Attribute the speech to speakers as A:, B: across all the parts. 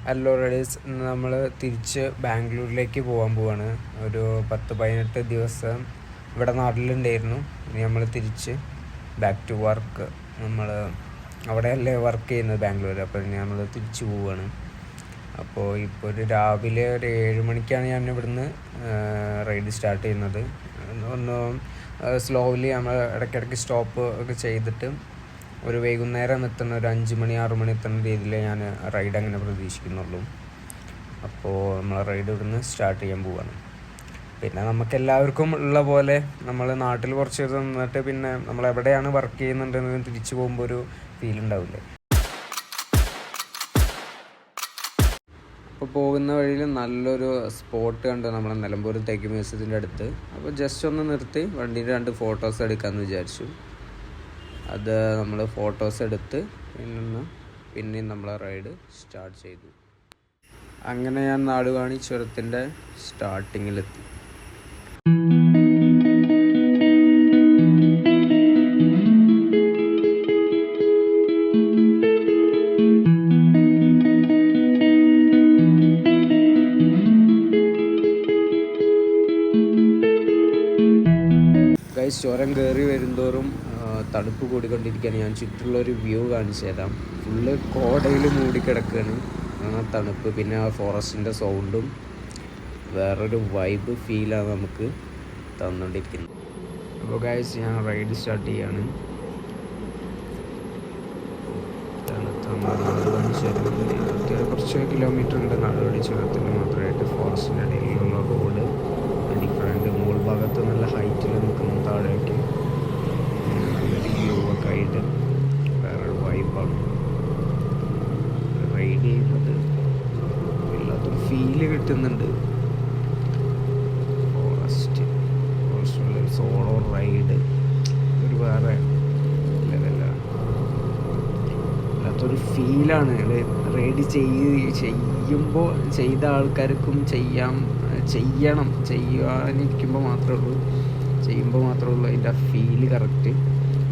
A: Hello Riders, നമ്മൾ തിരിച്ച് ബാംഗ്ലൂരിലേക്ക് പോകാൻ പോവാണ്. ഒരു 10-18 ദിവസം ഇവിടെ നാട്ടിലുണ്ടായിരുന്നു. ഇനി നമ്മൾ തിരിച്ച് ബാക്ക് ടു വർക്ക്. നമ്മൾ അവിടെയല്ലേ വർക്ക് ചെയ്യുന്നത്, ബാംഗ്ലൂർ. അപ്പോൾ ഇനി നമ്മൾ തിരിച്ച് പോവുകയാണ്. അപ്പോൾ ഇപ്പോൾ രാവിലെ ഒരു 7 മണിക്കാണ് ഞാൻ ഇവിടുന്ന് റൈഡ് സ്റ്റാർട്ട് ചെയ്യുന്നത്. ഒന്ന് സ്ലോലി നമ്മൾ ഇടയ്ക്കിടയ്ക്ക് സ്റ്റോപ്പ് ഒക്കെ ചെയ്തിട്ട് ഒരു വൈകുന്നേരം എത്തുന്ന ഒരു 5 മണി 6 മണി എത്തുന്ന രീതിയിൽ ഞാൻ റൈഡ് അങ്ങനെ പ്രതീക്ഷിക്കുന്നുള്ളൂ. അപ്പോൾ നമ്മൾ റൈഡ് ഇവിടുന്ന് സ്റ്റാർട്ട് ചെയ്യാൻ പോവുകയാണ്. പിന്നെ നമുക്കെല്ലാവർക്കും ഉള്ള പോലെ നമ്മൾ നാട്ടിൽ കുറച്ച് ദിവസം നിന്നിട്ട് പിന്നെ നമ്മൾ എവിടെയാണ് വർക്ക് ചെയ്യുന്നുണ്ടെന്ന് തിരിച്ചു പോകുമ്പോൾ ഒരു ഫീൽ ഉണ്ടാവില്ലേ. അപ്പോൾ പോകുന്ന വഴിയിൽ നല്ലൊരു സ്പോട്ട് കണ്ട് നമ്മളെ നിലമ്പൂർ തേക്ക് മ്യൂസിയത്തിൻ്റെ അടുത്ത്. അപ്പോൾ ജസ്റ്റ് ഒന്ന് നിർത്തി വണ്ടിയിൽ 2 ഫോട്ടോസ് എടുക്കാമെന്ന് വിചാരിച്ചു. അത് നമ്മൾ ഫോട്ടോസ് എടുത്ത് പിന്നെയും നമ്മളെ റൈഡ് സ്റ്റാർട്ട് ചെയ്തു. അങ്ങനെ ഞാൻ നാടുകാണി ചുരത്തിൻ്റെ സ്റ്റാർട്ടിങ്ങിലെത്തി. ചുരം കയറി വരുന്തോറും തണുപ്പ് കൂടിക്കൊണ്ടിരിക്കുകയാണ്. ഞാൻ ചുറ്റുള്ളൊരു വ്യൂ കാണിച്ചു തരാം. ഫുള്ള് കോടയിൽ മൂടിക്കിടക്കുകയാണ് ആ തണുപ്പ്. പിന്നെ ആ ഫോറസ്റ്റിൻ്റെ സൗണ്ടും വേറൊരു വൈബ് ഫീലാണ് നമുക്ക് തന്നുകൊണ്ടിരിക്കുന്നത്. അപ്പോൾ ഗൈസ്, ഞാൻ റൈഡ് സ്റ്റാർട്ട് ചെയ്യാണ്. നാടുകാണി ചുരം കുറച്ച് കിലോമീറ്റർ ഉണ്ട്. നാടുകാണി ചുരത്തിന് മാത്രമായിട്ട് ഫോറസ്റ്റിൻ്റെ ഇടയിലുള്ള റോഡ് ഡിഫറെൻറ്റ്. മുകൾ ഭാഗത്ത് നല്ല ഹൈറ്റിൽ നിൽക്കുന്ന താഴേക്ക് നല്ലൊരു വ്യൂ ഒക്കെ ആയിട്ട് വേറൊരു വൈബാണ്. റൈഡ് ചെയ്യുന്നത് വല്ലാത്തൊരു ഫീല് കിട്ടുന്നുണ്ട്. ഫോറസ്റ്റുള്ള സോളോ റൈഡ് ഒരു വേറെ ലെവലാണ്. വല്ലാത്തൊരു ഫീലാണ്. റൈഡ് ചെയ്യുമ്പോൾ ചെയ്ത ആൾക്കാർക്കും ചെയ്യാനിരിക്കുമ്പോൾ മാത്രമേ ഉള്ളൂ, ചെയ്യുമ്പോൾ മാത്രമേ ഉള്ളൂ അതിൻ്റെ ആ ഫീല് കറക്റ്റ്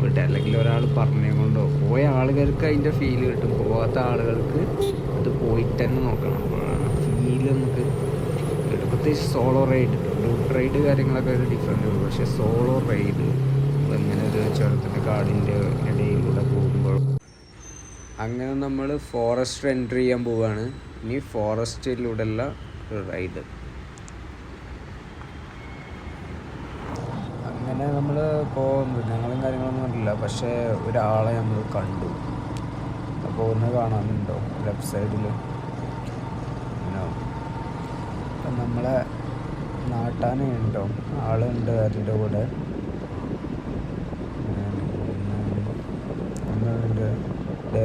A: കിട്ടുക. അല്ലെങ്കിൽ ഒരാൾ പറഞ്ഞുകൊണ്ടോ പോയ ആളുകൾക്ക് അതിൻ്റെ ഫീല് കിട്ടും, പോകാത്ത ആളുകൾക്ക് അത് പോയിട്ട് തന്നെ നോക്കണം. അപ്പോഴാണ് ഫീല് നമുക്ക് കിട്ടും. പ്രത്യേകിച്ച് സോളോ റൈഡ്, ഗ്രൂപ്പ് റൈഡ് കാര്യങ്ങളൊക്കെ ഒരു ഡിഫറെൻ്റ് ഉള്ളൂ. പക്ഷേ സോളോ റൈഡ് ഇങ്ങനെ ഒരു ചുരത്തിൻ്റെ കാടിൻ്റെ ഇടയിലൂടെ പോകുമ്പോൾ അങ്ങനെ നമ്മൾ ഫോറസ്റ്റ് എൻട്രി ചെയ്യാൻ പോവുകയാണ്. ഇനി ഫോറസ്റ്റിലൂടെയുള്ള റൈഡ്. അങ്ങനെ നമ്മൾ ഇപ്പോൾ മൃഗങ്ങളും കാര്യങ്ങളൊന്നും കണ്ടില്ല, പക്ഷേ ഒരാളെ നമ്മൾ കണ്ടു. അപ്പോൾ ഒന്ന് കാണാനുണ്ടോ ലെഫ്റ്റ് സൈഡിൽ? അപ്പം നമ്മളെ നാട്ടാനുണ്ടോ ആളുണ്ട് അതിൻ്റെ കൂടെ.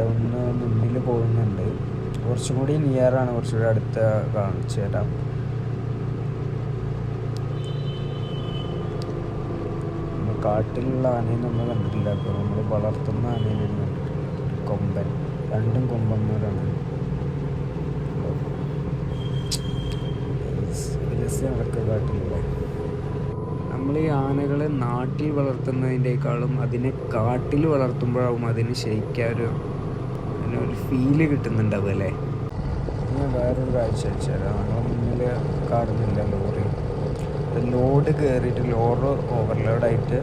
A: ഒന്ന് മുന്നിൽ പോകുന്നുണ്ട്. കുറച്ചും കൂടി നിയറാണ്, കുറച്ചുകൂടി അടുത്ത് കാണിച്ചു തരാം. കാട്ടിലുള്ള ആനയെ നമ്മൾ കണ്ടിട്ടില്ല. അപ്പോൾ നമ്മൾ വളർത്തുന്ന ആനയെ കണ്ടിട്ടില്ല. കൊമ്പൻ, 2 കൊമ്പന്മാരാണ്. അതൊക്കെ കാട്ടിലുള്ള നമ്മൾ ഈ ആനകളെ നാട്ടിൽ വളർത്തുന്നതിൻ്റെക്കാളും അതിനെ കാട്ടിൽ വളർത്തുമ്പോഴാവും അതിന് ശരിക്കൊരു ഫീല് കിട്ടുന്നുണ്ടാവും അല്ലേ. ഞാൻ വേറൊരു കാഴ്ച വെച്ചാൽ ഞങ്ങളെ മുന്നിൽ കാണുന്നില്ല ലോറി. ലോഡ് കയറിയിട്ട് ലോഡ് ഓവർലോഡായിട്ട്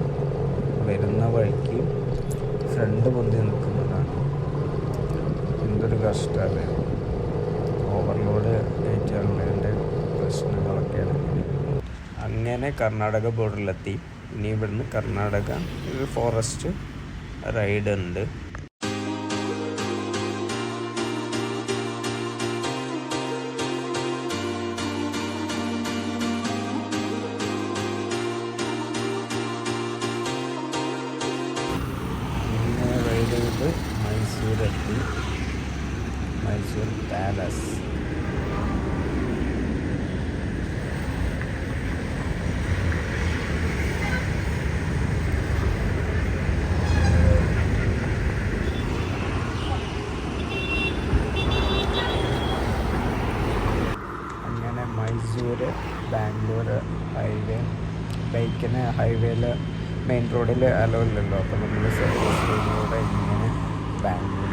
A: വരുന്ന വഴിക്ക് ഫ്രണ്ട് പൊന്തി നിൽക്കുന്നതാണ്. എന്തൊരു കഷ്ടമല്ലേ. ഓവർലോഡ് കയറ്റാനുള്ളതിൻ്റെ പ്രശ്നങ്ങളൊക്കെയാണ്. അങ്ങനെ കർണാടക ബോർഡറിലെത്തി. ഇനി ഇവിടുന്ന് കർണാടക ഒരു ഫോറസ്റ്റ് റൈഡ് ഉണ്ട്. മൈസൂരെത്തി. മൈസൂർ പാലസ്. അങ്ങനെ മൈസൂർ ബാംഗ്ലൂർ ഹൈവേ. ബൈക്കിന് ഹൈവേയിൽ മെയിൻ റോഡിൽ അലോ ഇല്ലല്ലോ. അപ്പോൾ നമ്മൾ സർവീസ് റോഡിലൂടെ ഇങ്ങനെ ബാംഗ്ലൂർ